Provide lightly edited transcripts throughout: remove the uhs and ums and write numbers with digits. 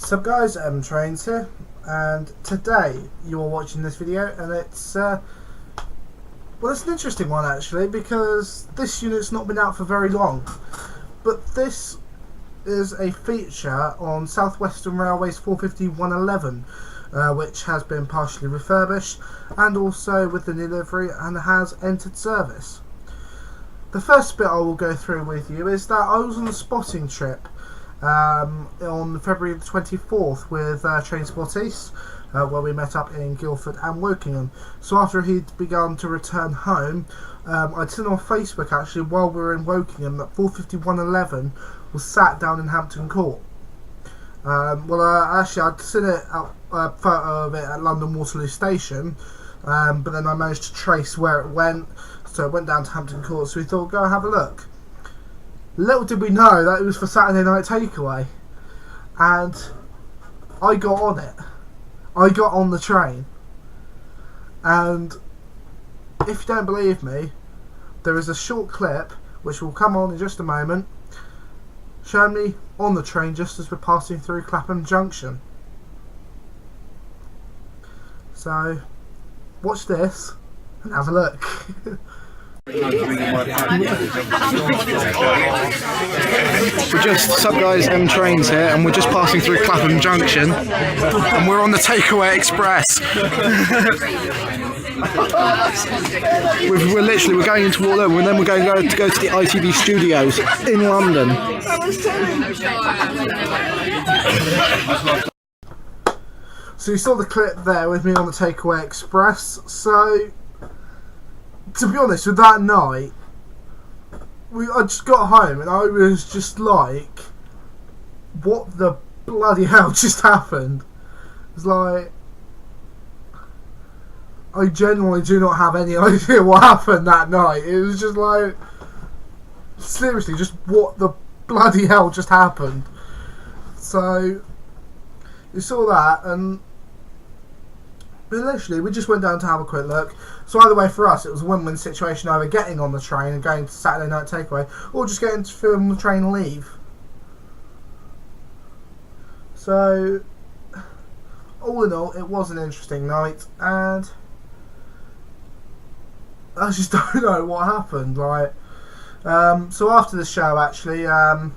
Sup guys, Trains here, and today you are watching this video, and it's it's an interesting one actually, because this unit's not been out for very long, but this is a feature on South Western Railway's 450-111, which has been partially refurbished and also with the new livery and has entered service. The first bit I will go through with you is that I was on a spotting trip on February the 24th with Transport East, where we met up in Guildford and Wokingham. So after he'd begun to return home, I'd seen on Facebook actually while we were in Wokingham that 450-111 was sat down in Hampton Court. Actually I'd seen a photo of it at London Waterloo Station, but then I managed to trace where it went, so it went down to Hampton Court, so we thought go have a look. Little did we know that it was for Saturday night takeaway, and I got on it. I got on the train, and if you don't believe me, there is a short clip which will come on in just a moment showing me on the train just as we're passing through Clapham Junction. So watch this and have a look. Sup guys, Trains here, and we're just passing through Clapham Junction, and we're on the Takeaway Express. we're going into Waterloo, and then we're going to go to the ITV studios in London. So you saw the clip there with me on the Takeaway Express. So to be honest, with that night, I just got home and I was just like, what the bloody hell just happened? It's like, I genuinely do not have any idea what happened that night. It was just like, seriously, just what the bloody hell just happened? So you saw that, and literally we just went down to have a quick look. So either way for us it was a win-win situation, either getting on the train and going to Saturday night takeaway, or just getting to film the train and leave. So all in all, it was an interesting night, and I just don't know what happened. So after the show actually, I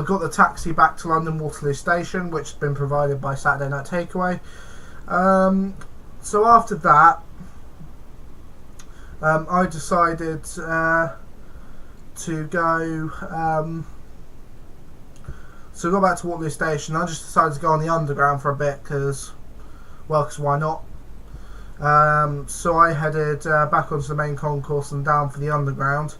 got the taxi back to London Waterloo Station, which had been provided by Saturday Night Takeaway. So after that, I decided to go. So I got back to Waterloo Station. I just decided to go on the Underground for a bit because why not? So I headed back onto the main concourse and down for the Underground.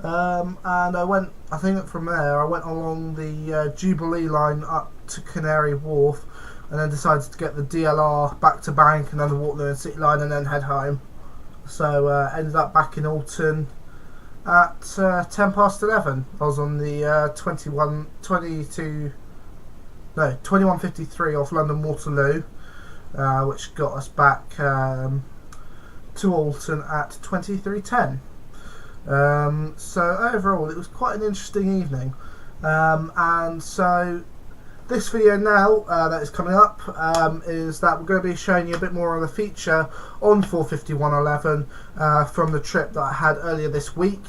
And I went. I think from there I went along the Jubilee line up to Canary Wharf, and then decided to get the DLR back to Bank and then the Waterloo and City line and then head home. So ended up back in Alton at 11:10. I was on the 2153 off London Waterloo, which got us back to Alton at 23:10. So overall it was quite an interesting evening, and so this video now that is coming up is that we're going to be showing you a bit more of the feature on 450-111 from the trip that I had earlier this week.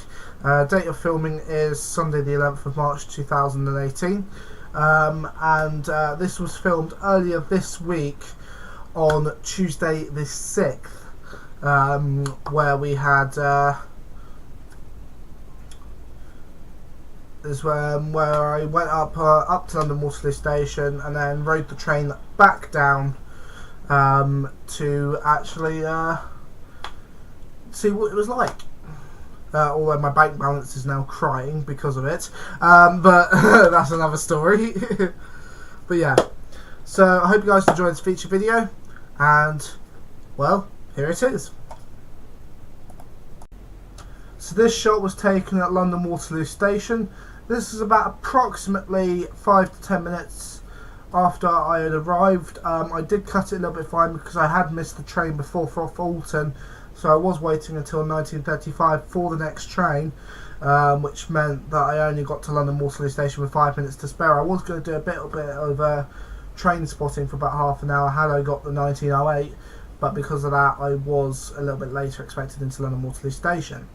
Date of filming is Sunday the 11th of March 2018, and this was filmed earlier this week on Tuesday the 6th, where we had is where I went up to London Waterloo Station and then rode the train back down to actually see what it was like. Although my bank balance is now crying because of it, but that's another story. But yeah, so I hope you guys enjoyed this feature video, and well, here it is. So this shot was taken at London Waterloo Station. This is about approximately 5 to 10 minutes after I had arrived. I did cut it a little bit fine because I had missed the train before for Alton, so I was waiting until 19:35 for the next train, which meant that I only got to London Waterloo Station with 5 minutes to spare. I was going to do a bit of train spotting for about half an hour had I got the 1908, but because of that I was a little bit later expected into London Waterloo Station.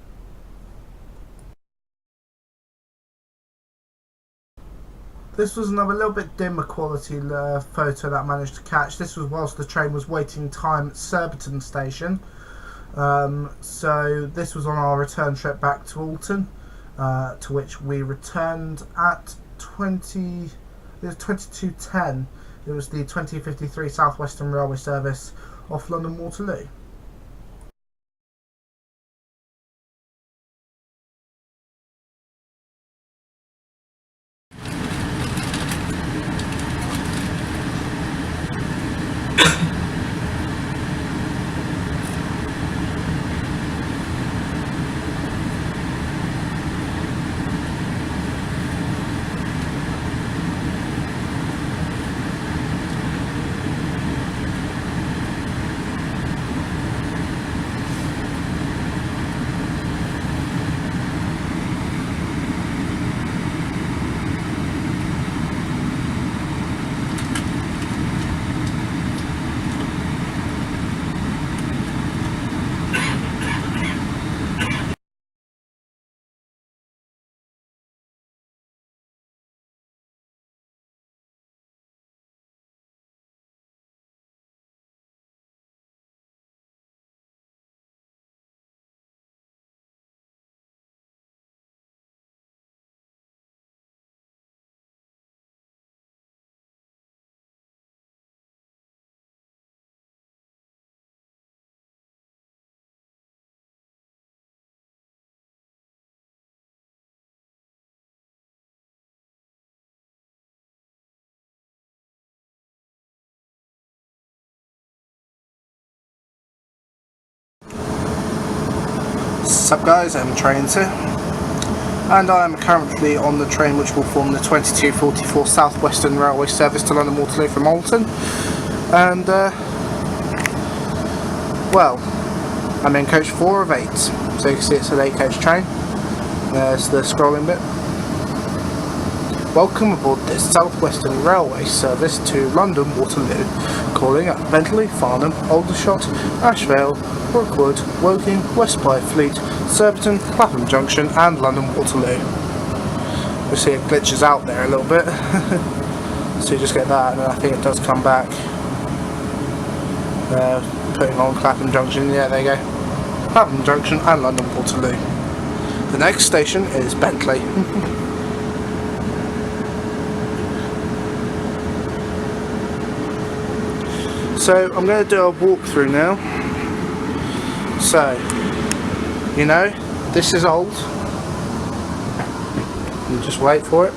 This was another little bit dimmer quality photo that I managed to catch. This was whilst the train was waiting time at Surbiton Station. So this was on our return trip back to Alton, to which we returned at 22:10. It was the 2053 South Western Railway service off London Waterloo. Sup guys, I'm Trains here, and I am currently on the train which will form the 2244 South Western Railway service to London Waterloo from Alton. And well, I'm in coach 4 of 8, so you can see it's an 8 coach train. There's the scrolling bit. Welcome aboard this South Western Railway service to London Waterloo, calling at Bentley, Farnham, Aldershot, Ashvale, Brookwood, Woking, West Byfleet, Surbiton, Clapham Junction and London Waterloo. We see it glitches out there a little bit, so you just get that, and then I think it does come back. Putting on Clapham Junction, yeah, there you go. Clapham Junction and London Waterloo. The next station is Bentley. So I'm going to do a walkthrough now. So, you know, this is old. You just wait for it.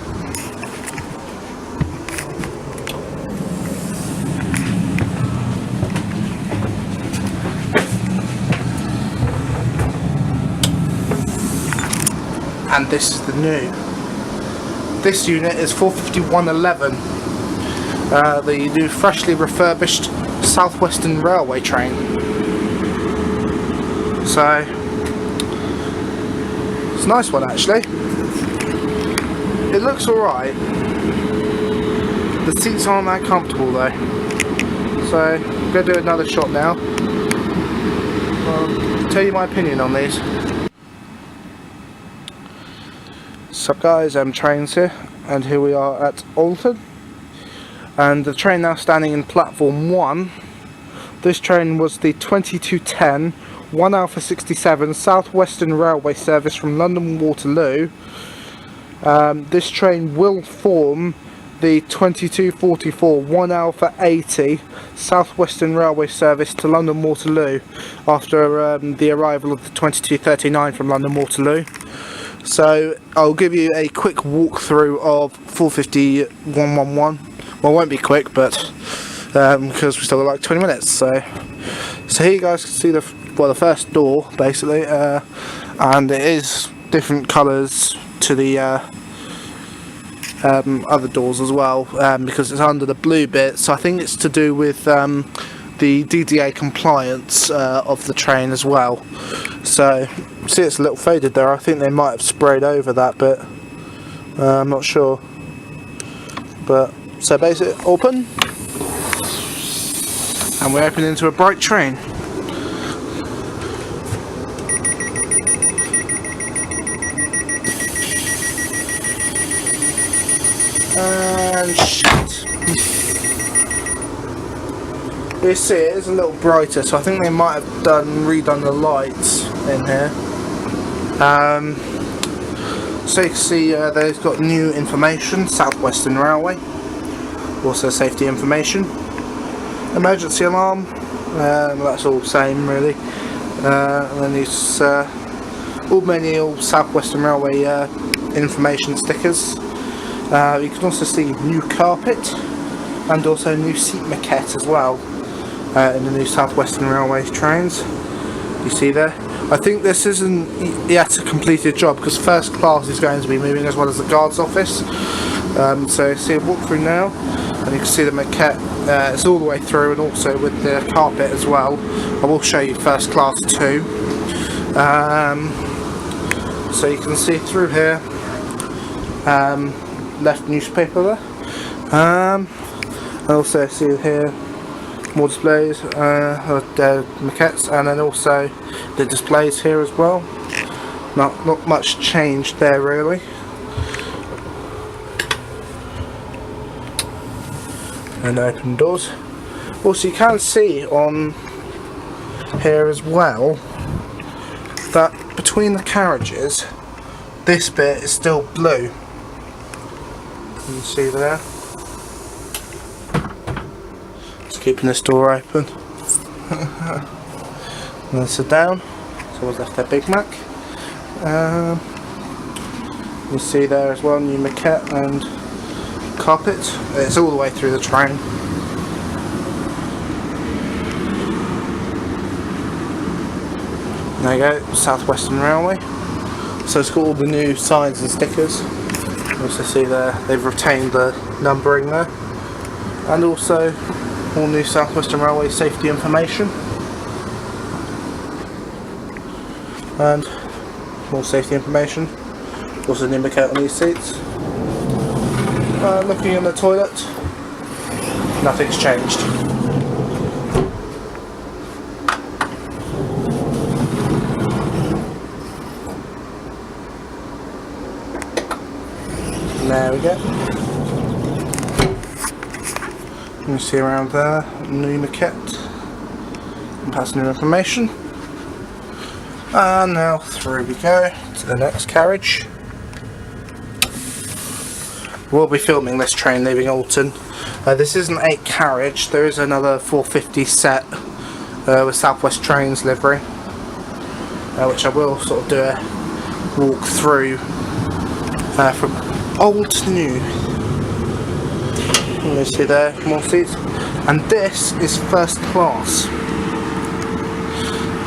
And this is the new. This unit is 45111. The new freshly refurbished South Western Railway train. So it's a nice one actually. It looks alright. The seats aren't that comfortable though. So I'm going to do another shot now. I'll tell you my opinion on these. Sup guys, I'm Trains here, and here we are at Alton. And the train now standing in platform 1. This train was the 2210 1 Alpha 67 South Western Railway service from London Waterloo. This train will form the 2244 1 Alpha 80 South Western Railway service to London Waterloo after the arrival of the 2239 from London Waterloo. So I'll give you a quick walkthrough of 45111. Well, it won't be quick, but because we still got like 20 minutes. So here you guys can see the first door basically, and it is different colours to the other doors as well, because it's under the blue bit. So I think it's to do with the DDA compliance of the train as well. So see, it's a little faded there. I think they might have sprayed over that bit. I'm not sure, but So basically open, and we open into a bright train. And shit. You see it is a little brighter, so I think they might have redone the lights in here. So you can see they've got new information, South Western Railway, also safety information, emergency alarm, that's all the same really, and then these all South Western Railway information stickers. You can also see new carpet and also new seat maquette as well in the new South Western Railway trains. You see there? I think this isn't yet a completed job because first class is going to be moving as well as the guard's office. So you see a walk through now, and you can see the maquette. It's all the way through, and also with the carpet as well. I will show you first class too. So you can see through here. Left newspaper there. I also see here more displays, the maquettes, and then also the displays here as well. Not much changed there really. And open doors. Also you can see on here as well that between the carriages this bit is still blue. You can see there. Just keeping this door open. And then sit down. Someone's left their Big Mac. You see there as well, new maquette and carpet. It's all the way through the train. There you go, South Western Railway. So it's got all the new signs and stickers. You also see there they've retained the numbering there, and also all new South Western Railway safety information, and more safety information. Also new maquette on these seats. Looking in the toilet, nothing's changed. There we go. You can see around there, new maquette and passenger information. And now through we go to the next carriage. We'll be filming this train leaving Alton. This isn't a carriage, there is another 450 set with South West Trains livery, which I will sort of do a walk through from old to new. You see there, more seats, and this is first class.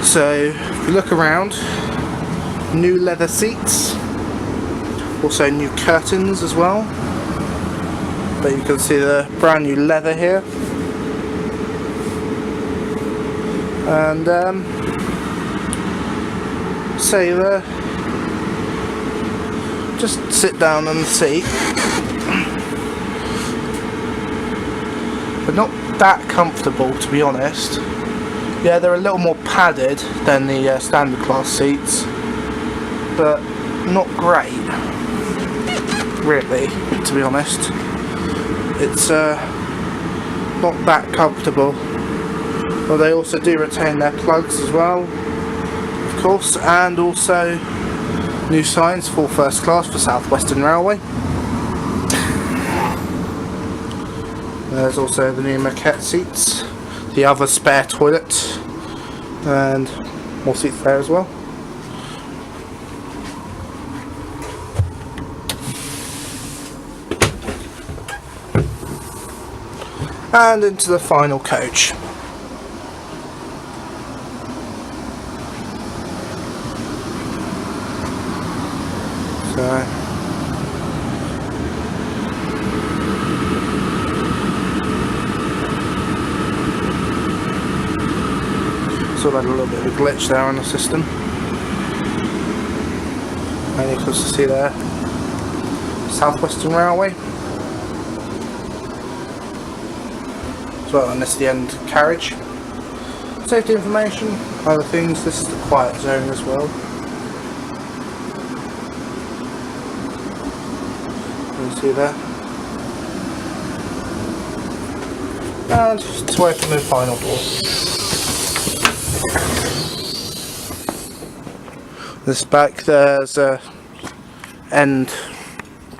So if you look around, new leather seats, also new curtains as well. But you can see the brand new leather here, and say there, just sit down on the seat, but not that comfortable to be honest. Yeah, they're a little more padded than the standard class seats, but not great really, to be honest. It's not that comfortable. Well, they also do retain their plugs as well, of course, and also new signs for first class for South Western Railway. There's also the new maquette seats, the other spare toilet, and more seats there as well. And into the final coach. Sort of had a little bit of a glitch there on the system. And you can also see there, South Western Railway. well, and this is the end carriage. Safety information, other things. This is the quiet zone as well. You can see there. And to open the final door. This back there's a end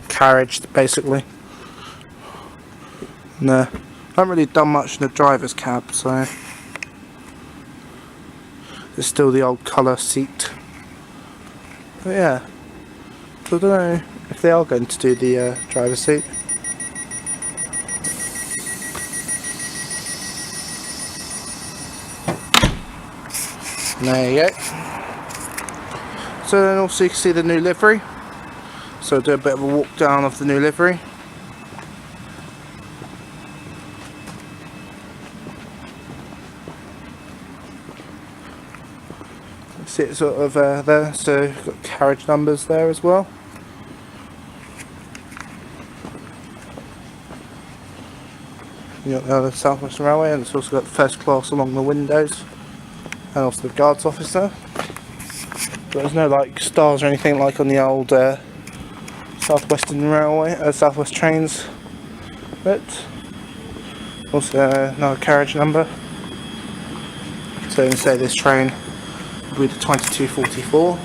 carriage basically. No, I haven't really done much in the driver's cab, so it's still the old colour seat. But yeah, so I don't know if they are going to do the driver's seat. There you go. So then also you can see the new livery. So I'll do a bit of a walk down of the new livery. See it sort of there, so you've got carriage numbers there as well. You've got the South Western Railway, and it's also got first class along the windows, and also the guards office there. But there's no like stars or anything like on the old South Western Railway, South West trains. But also another carriage number. So you can say this train will be the 2244.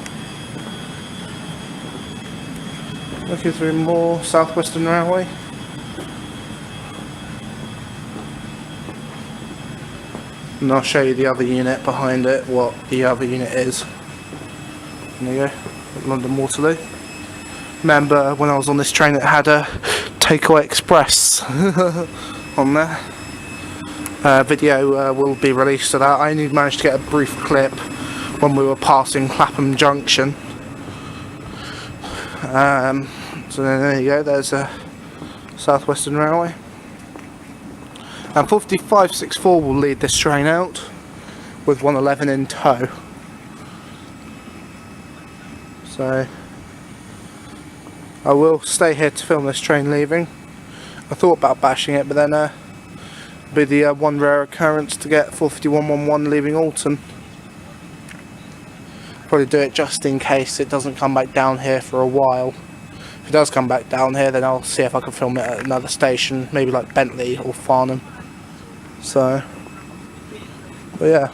Looking through more South Western Railway. And I'll show you the other unit behind it, what the other unit is. There you go, London Waterloo. Remember when I was on this train it had a Takeaway Express on there. Video will be released of that. I only managed to get a brief clip when we were passing Clapham Junction. So there you go, there's a South Western Railway. And 5564 will lead this train out with 111 in tow. So I will stay here to film this train leaving. I thought about bashing it, but then be the one rare occurrence to get 45111 leaving Alton. Probably do it just in case it doesn't come back down here for a while. If it does come back down here, then I'll see if I can film it at another station, maybe like Bentley or Farnham. So, but yeah.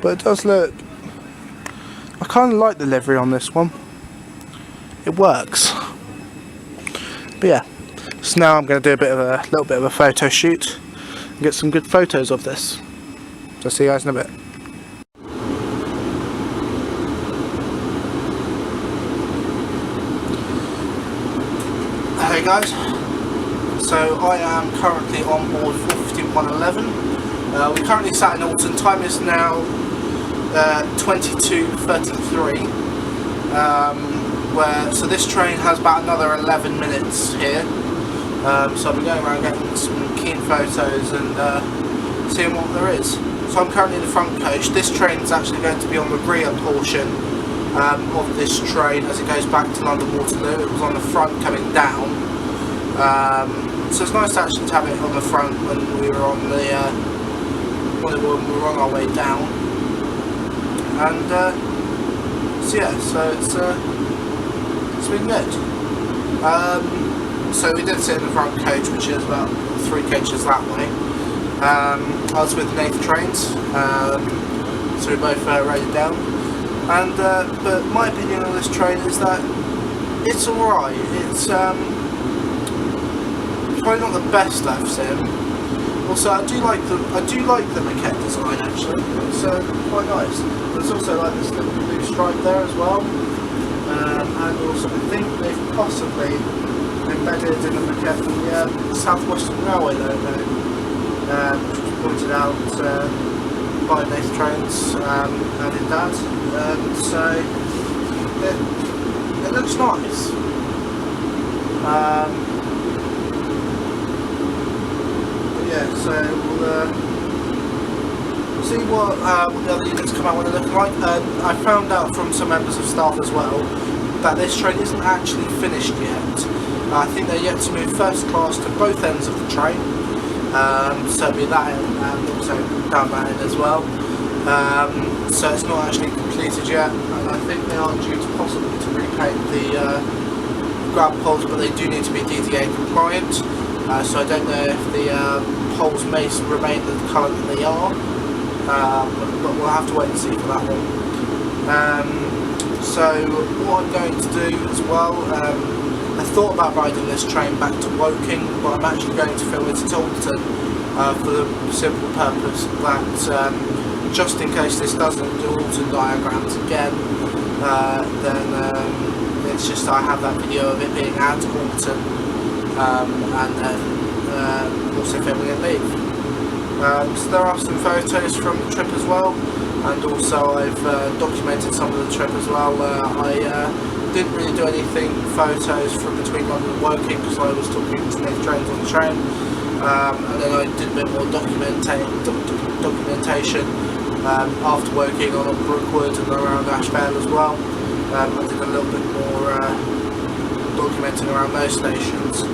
But it does look, I kind of like the livery on this one. It works. But yeah, so now I'm going to do a little bit of a photo shoot and get some good photos of this. So see you guys in a bit. Hey guys, so I am currently on board 45111. We're currently sat in Alton. Time is now 22:33. So this train has about another 11 minutes here. So I'll be going around getting some keen photos and seeing what there is. So I'm currently in the front coach. This train is actually going to be on the rear portion of this train as it goes back to London Waterloo. It was on the front coming down. So it's nice actually to have it on the front when we were on the when we were on our way down. And so yeah, so it's been good. So we did sit in the front coach, which is about 3 coaches that way. I was with Nath Trains, so we both rated down. And but my opinion on this train is that it's alright. It's probably not the best I've seen. Also, I do like the maquette design actually. It's quite nice. There's also like this little blue stripe there as well, and also I think they've possibly embedded in the maquette the South Western Railway logo, which was pointed out by Nath Trains and in that. So it looks nice. Yeah, so we'll see what the other units come out when they look like. I found out from some members of staff as well that this train isn't actually finished yet. I think they're yet to move first class to both ends of the train, so it'll be that end and also down that end as well. So it's not actually completed yet, and I think they are due to possibly to repaint the grab poles, but they do need to be DDA compliant, so I don't know if the poles may remain the colour that they are, but we'll have to wait and see for that one. So what I'm going to do as well, I thought about riding this train back to Woking, but I'm actually going to film it at Alton for the simple purpose that just in case this doesn't do Alton diagrams again, then it's just I have that video of it being at Alton, and then also filming at Leith. So there are some photos from the trip as well, and also I've documented some of the trip as well. I didn't really do anything photos from between London and Woking because I was talking to Nick trains on the train, and then I did a bit more documentation after Woking on Brookwood and around Ashvale as well. I did a little bit more documenting around those stations.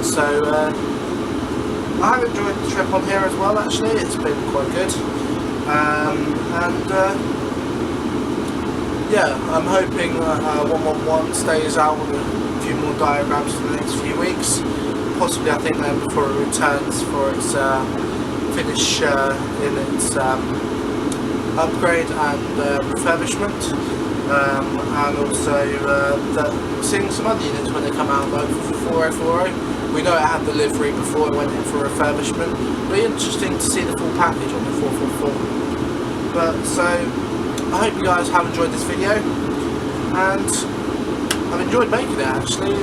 So I have enjoyed the trip on here as well. Actually, it's been quite good, and yeah, I'm hoping 111 stays out with a few more diagrams for the next few weeks. Possibly, I think then before it returns for its finish in its upgrade and refurbishment, and also seeing some other units when they come out, like for 4040. We know it had the livery before it went in for refurbishment. Really interesting to see the full package on the 444. But so I hope you guys have enjoyed this video, and I've enjoyed making it actually.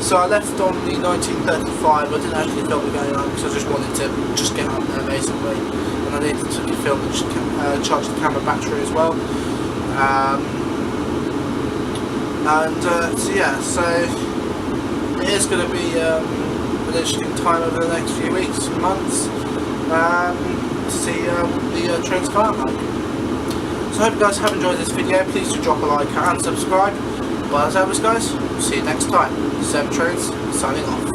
So I left on the 1935. I didn't actually film it going on because I just wanted to just get up there basically, and I needed to film and charge the camera battery as well. So yeah, so it is going to be an interesting time over the next few weeks and months to see the trains come out like. So I hope you guys have enjoyed this video. Please do drop a like and subscribe. But as always guys, see you next time. 7 Trains signing off.